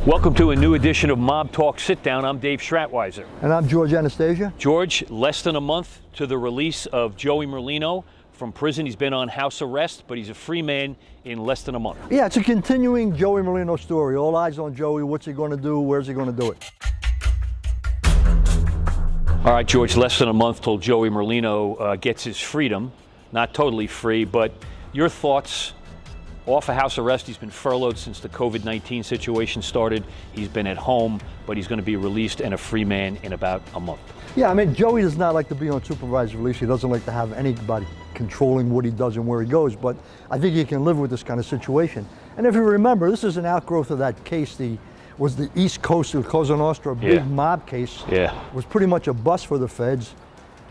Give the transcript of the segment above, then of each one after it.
Welcome to a new edition of Mob Talk Sit Down. I'm Dave Schratweiser. And I'm George Anastasia. George, less than a month to the release of Joey Merlino from prison. He's been on house arrest, but he's a free man in less than a month. Yeah, it's a continuing Joey Merlino story. All eyes on Joey. What's he going to do? Where's he going to do it? All right, George, less than a month till Joey Merlino gets his freedom. Not totally free, but your thoughts. Off of house arrest, he's been furloughed since the COVID-19 situation started. He's been at home, but he's going to be released and a free man in about a month. Yeah, I mean, Joey does not like to be on supervised release. He doesn't like to have anybody controlling what he does and where he goes, but I think he can live with this kind of situation. And if you remember, this is an outgrowth of that case, was the East Coast of Cosa Nostra, big mob case. Yeah. It was pretty much a bust for the feds.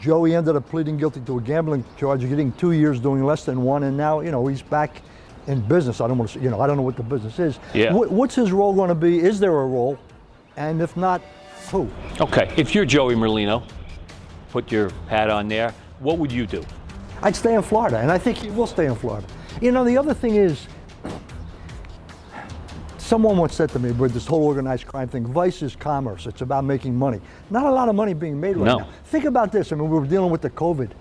Joey ended up pleading guilty to a gambling charge, getting 2 years doing less than one, and now, he's back in business. I don't want to, I don't know what the business is. Yeah. What's his role going to be? Is there a role? And if not, who? Okay, if you're Joey Merlino, put your hat on there, what would you do? I'd stay in Florida, and I think he will stay in Florida. The other thing is, someone once said to me, with this whole organized crime thing, vice is commerce. It's about making money. Not a lot of money being made right now. Think about this. I mean, we were dealing with the COVID.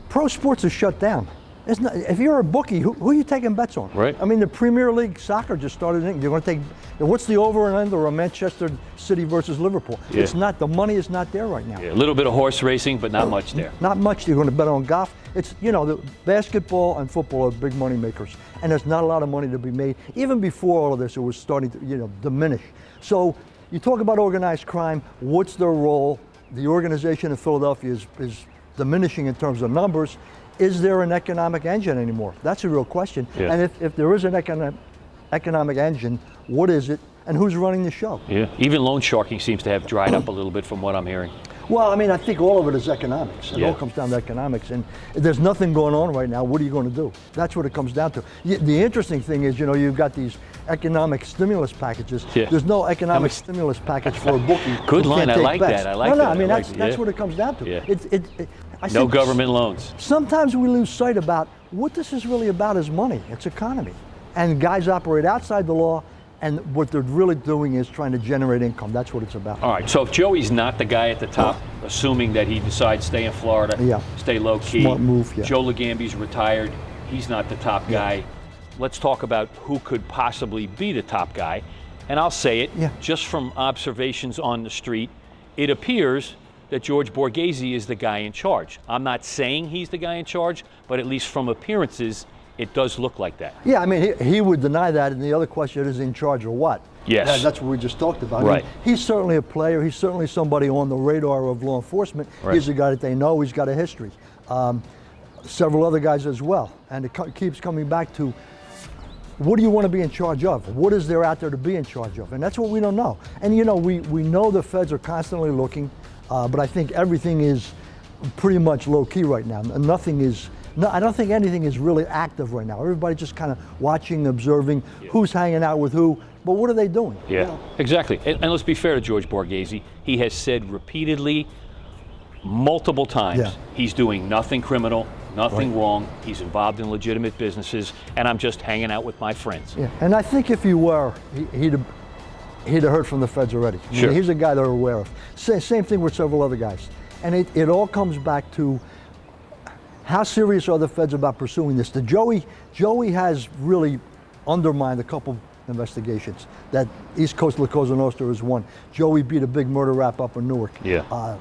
Pro sports is shut down. If you're a bookie, who are you taking bets on? Right. I mean, the Premier League soccer just started. You're going to take, what's the over and under on Manchester City versus Liverpool? Yeah. It's not, the money is not there right now. Yeah, a little bit of horse racing, but not much there. Not much. You're going to bet on golf. It's, the basketball and football are big money makers, and there's not a lot of money to be made. Even before all of this, it was starting to, diminish. So you talk about organized crime. What's their role? The organization in Philadelphia is diminishing in terms of numbers. Is there an economic engine anymore? That's a real question. Yeah. And if there is an economic engine, what is it, and who's running the show? Yeah, even loan sharking seems to have dried up a little bit from what I'm hearing. Well, I mean, I think all of it is economics. It all comes down to economics. And there's nothing going on right now. What are you going to do? That's what it comes down to. The interesting thing is, you've got these economic stimulus packages. Yeah. There's no economic stimulus package for a bookie. Good line. I like bets. that. I like that. I mean, that's what it comes down to. Yeah. I no think government loans. Sometimes we lose sight about what this is really about is money. It's economy. And guys operate outside the law, and what they're really doing is trying to generate income. That's what it's about. All right, so if Joey's not the guy at the top, assuming that he decides to stay in Florida, stay low-key. Smart move, yeah. Joe Legambi's retired. He's not the top guy. Let's talk about who could possibly be the top guy. And I'll say it, just from observations on the street, it appears that George Borgesi is the guy in charge. I'm not saying he's the guy in charge, but at least from appearances, it does look like that. Yeah, I mean, he would deny that, and the other question is in charge of what? Yes. That's what we just talked about. Right. I mean, he's certainly a player. He's certainly somebody on the radar of law enforcement. Right. He's a guy that they know. He's got a history. Several other guys as well. And it keeps coming back to, what do you want to be in charge of? What is there out there to be in charge of? And that's what we don't know. And we know the feds are constantly looking, but I think everything is pretty much low-key right now. I don't think anything is really active right now. Everybody's just kind of watching, observing who's hanging out with who, but what are they doing? Yeah, exactly. And let's be fair to George Borgesi. He has said repeatedly, multiple times, he's doing nothing criminal, nothing wrong. He's involved in legitimate businesses, and I'm just hanging out with my friends. Yeah, and I think if he were, he'd have heard from the feds already. Sure. He's a guy they're aware of. Same thing with several other guys. And it all comes back to, how serious are the feds about pursuing this? Joey has really undermined a couple investigations. That East Coast La Cosa Nostra is one. Joey beat a big murder rap up in Newark. Yeah.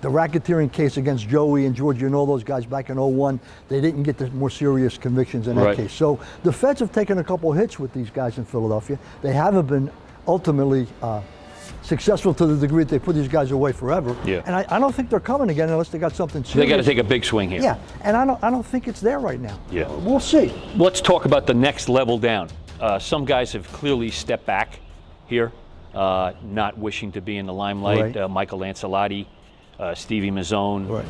The racketeering case against Joey and George, those guys back in '01, they didn't get the more serious convictions in that case. So the feds have taken a couple hits with these guys in Philadelphia. They haven't been ultimately successful to the degree that they put these guys away forever. Yeah. And I don't think they're coming again unless they got something serious. They got to take a big swing here. Yeah, and I don't think it's there right now. Yeah. We'll see. Let's talk about the next level down. Some guys have clearly stepped back here, not wishing to be in the limelight. Right. Michael Lancelotti, Stevie Mazzone,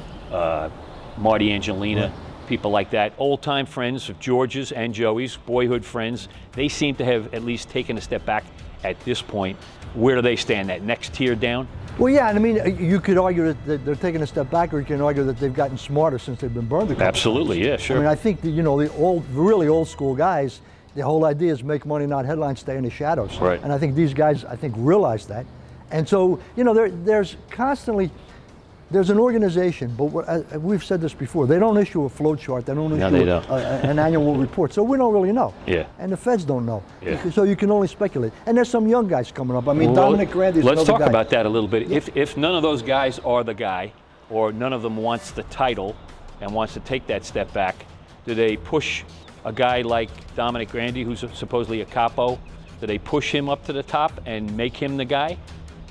Marty Angelina, people like that. Old-time friends of George's and Joey's, boyhood friends. They seem to have at least taken a step back at this point. Where do they stand? That next tier down? Well, yeah, and I mean, you could argue that they're taking a step back, or you can argue that they've gotten smarter since they've been burned a couple Absolutely, times. yeah, sure. I mean, I think that, the really old school guys, The whole idea is make money, not headlines, stay in the shadows. Right. And I think these guys, realize that. And so, there's constantly, there's an organization, but we've said this before, they don't issue a flow chart, they don't issue an annual report, so we don't really know. Yeah. And the feds don't know. Yeah. So you can only speculate. And there's some young guys coming up. I mean, Dominic Grandy's another guy. Let's talk about that a little bit. If none of those guys are the guy, or none of them wants the title and wants to take that step back, do they push a guy like Dominic Grandy, who's supposedly a capo, do they push him up to the top and make him the guy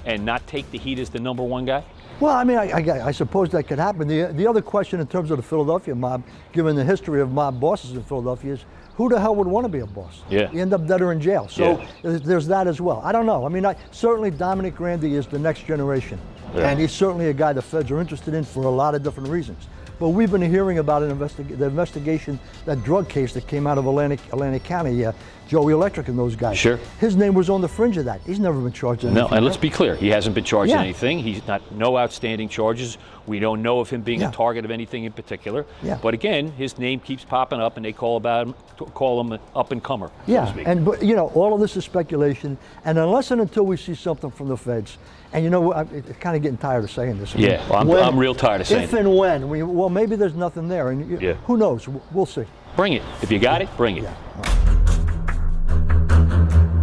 and not take the heat as the number one guy? Well, I mean, I suppose that could happen. The other question in terms of the Philadelphia mob, given the history of mob bosses in Philadelphia, is who the hell would want to be a boss? Yeah. You end up dead or in jail. So there's that as well. I don't know. I mean, certainly Dominic Grandy is the next generation. Yeah. And he's certainly a guy the feds are interested in for a lot of different reasons. But we've been hearing about the investigation, that drug case that came out of Atlantic County, Joey Electric and those guys. Sure. His name was on the fringe of that. He's never been charged with anything. No, and let's be clear, he hasn't been charged with anything. He's no outstanding charges. We don't know of him being a target of anything in particular. Yeah. But again, his name keeps popping up, and they call him an up-and-comer. Yeah, so to speak. and all of this is speculation, and unless and until we see something from the feds, and I'm kind of getting tired of saying this. Yeah, well, I'm real tired of saying it. If and when, well, maybe there's nothing there, and who knows? We'll see. Bring it. If you got it, bring it. Yeah.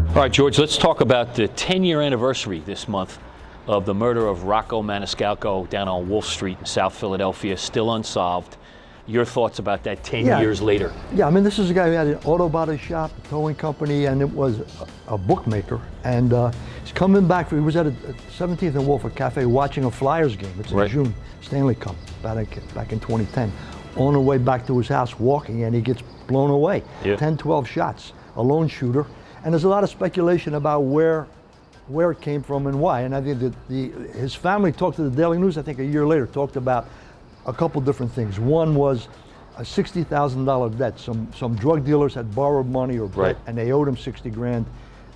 All right, George, let's talk about the 10-year anniversary this month of the murder of Rocco Maniscalco down on Wolf Street in South Philadelphia, still unsolved. Your thoughts about that 10 years later? Yeah, I mean, this is a guy who had an auto body shop, a towing company, and it was a bookmaker. And he's coming back. He was at a 17th and Wolf, a cafe, watching a Flyers game. It's in June, Stanley Cup, back in 2010. On the way back to his house, walking, and he gets blown away. 10, 12 shots, a lone shooter. And there's a lot of speculation about where it came from and why. And I think that his family talked to the Daily News, I think a year later, talked about a couple different things. One was a $60,000 debt. Some drug dealers had borrowed money or debt, and they owed him 60 grand.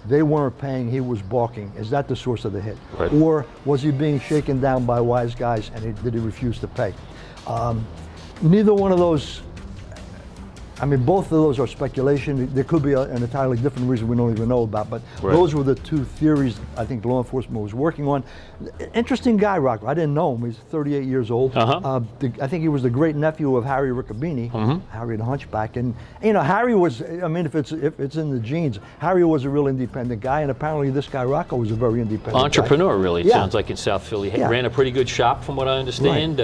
They weren't paying, he was balking. Is that the source of the hit? Or was he being shaken down by wise guys and did he refuse to pay? Neither one of those, I mean, both of those are speculation. There could be an entirely different reason we don't even know about, but those were the two theories I think law enforcement was working on. Interesting guy, Rocco. I didn't know him. He's 38 years old. I think he was the great nephew of Harry Riccobene, Harry the Hunchback. And Harry was, I mean, if it's in the genes, Harry was a real independent guy, and apparently this guy Rocco was a very independent entrepreneur, guy. really, it sounds like, in South Philly. He ran a pretty good shop, from what I understand.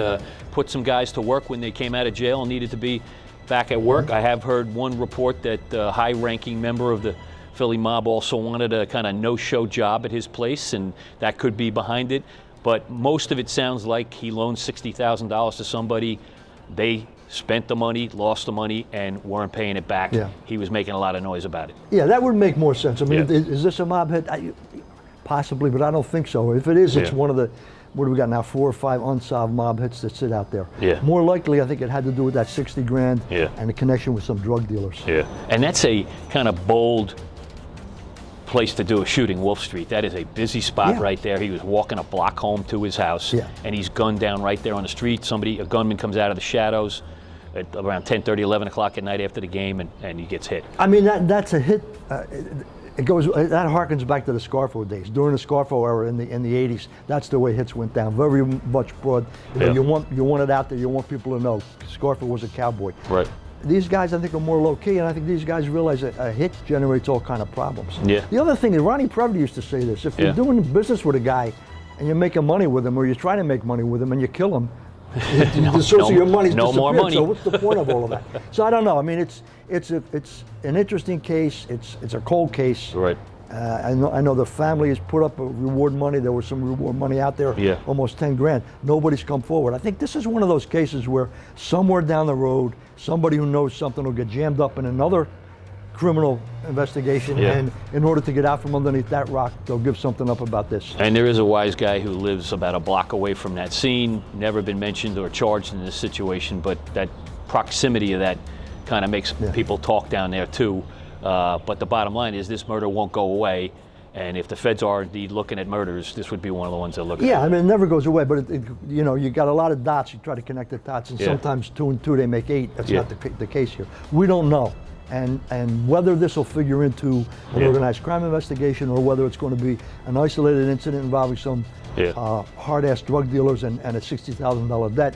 Put some guys to work when they came out of jail and needed to be back at work. I have heard one report that a high-ranking member of the Philly mob also wanted a kind of no-show job at his place, and that could be behind it. But most of it sounds like he loaned $60,000 to somebody. They spent the money, lost the money, and weren't paying it back. He was making a lot of noise about it. Yeah, that would make more sense. I mean, is this a mob hit? Possibly, but I don't think so. If it is, it's one of the, what do we got now, 4 or 5 unsolved mob hits that sit out there. More likely, I think it had to do with that 60 grand and the connection with some drug dealers. And that's a kind of bold place to do a shooting, Wolf Street. That is a busy spot right there. He was walking a block home to his house, and he's gunned down right there on the street. A gunman comes out of the shadows at around 10:30, 11 o'clock at night after the game, and he gets hit. I mean, that's a hit. That harkens back to the Scarfo days. During the Scarfo era in the 80s, that's the way hits went down. Very much broad. You want it out there. You want people to know Scarfo was a cowboy. These guys, I think, are more low key, and I think these guys realize that a hit generates all kind of problems. The other thing is, Ronnie Previty used to say this: if you're doing business with a guy and you're making money with him, or you're trying to make money with him, and you kill him, the source of your money's no more money. So what's the point of all of that? So I don't know. I mean, it's an interesting case. It's a cold case. I know the family has put up a reward money. There was some reward money out there, almost 10 grand. Nobody's come forward. I think this is one of those cases where somewhere down the road, somebody who knows something will get jammed up in another criminal investigation, and in order to get out from underneath that rock, they'll give something up about this. And there is a wise guy who lives about a block away from that scene, never been mentioned or charged in this situation, but that proximity of that kind of makes people talk down there too. But the bottom line is this murder won't go away, and if the feds are indeed looking at murders, this would be one of the ones they're looking at. I mean, it never goes away, but you got a lot of dots. You try to connect the dots, and sometimes 2 and 2 they make 8. That's not the case here. We don't know. and whether this will figure into an organized crime investigation or whether it's going to be an isolated incident involving some hard-ass drug dealers and a $60,000 debt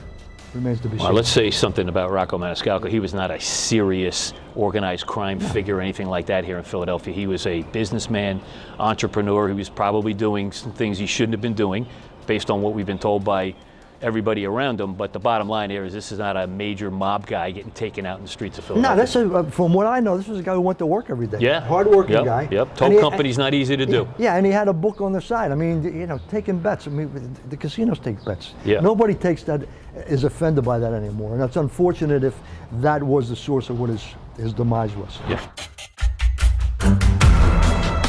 remains to be seen. Let's say something about Rocco Maniscalco. He was not a serious organized crime figure or anything like that here in Philadelphia. He was a businessman, entrepreneur. He was probably doing some things he shouldn't have been doing based on what we've been told by everybody around him. But the bottom line here is this is not a major mob guy getting taken out in the streets of Philadelphia. No, this is, from what I know, this was a guy who went to work every day. Yeah. Hard-working guy. Yep. Tow company's not easy to do. Yeah, and he had a book on the side. I mean, you know, taking bets. I mean, the casinos take bets. Yeah. Nobody takes that, is offended by that anymore. And it's unfortunate if that was the source of what his demise was. Yeah.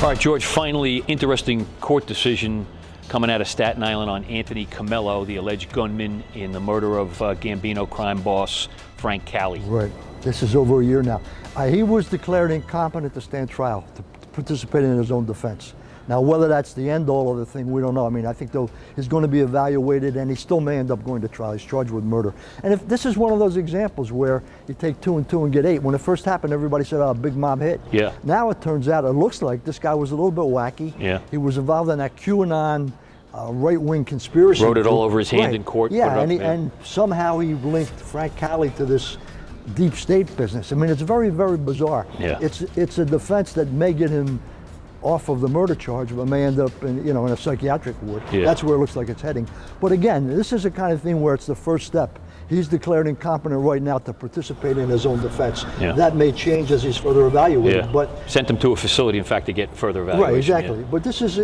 All right, George, finally, interesting court decision coming out of Staten Island on Anthony Camello, the alleged gunman in the murder of Gambino crime boss Frank Cali. Right. This is over a year now. He was declared incompetent to stand trial, to participate in his own defense. Now, whether that's the end all of the thing, we don't know. I mean, I think though he's going to be evaluated, and he still may end up going to trial. He's charged with murder. And if this is one of those examples where you take 2 and 2 and get 8, when it first happened, everybody said, "Oh, big mob hit." Yeah. Now it turns out, it looks like this guy was a little bit wacky. Yeah. He was involved in that QAnon right-wing conspiracy. Wrote it all over his hand in court. Yeah, and somehow he linked Frank Cali to this deep state business. I mean, it's very, very bizarre. Yeah. It's a defense that may get him off of the murder charge, but may end up in, in a psychiatric ward. Yeah. That's where it looks like it's heading. But again, this is the kind of thing where it's the first step. He's declared incompetent right now to participate in his own defense. Yeah. That may change as he's further evaluated. Yeah. But sent him to a facility, in fact, to get further evaluation. right, exactly. Yeah. But this is,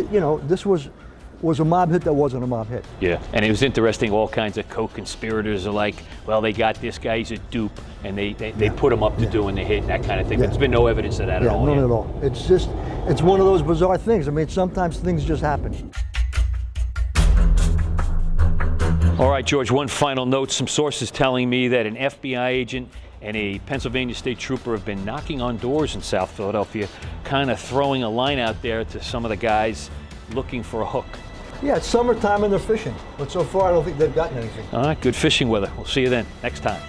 this was a mob hit that wasn't a mob hit. Yeah, and it was interesting, all kinds of co-conspirators are like, well, they got this guy, he's a dupe, and they put him up to doing the hit and that kind of thing. But there's been no evidence of that at all. None at all. It's just, it's one of those bizarre things. I mean, sometimes things just happen. All right, George, one final note. Some sources telling me that an FBI agent and a Pennsylvania state trooper have been knocking on doors in South Philadelphia, kind of throwing a line out there to some of the guys looking for a hook. Yeah, it's summertime and they're fishing, but so far I don't think they've gotten anything. All right, good fishing weather. We'll see you then next time.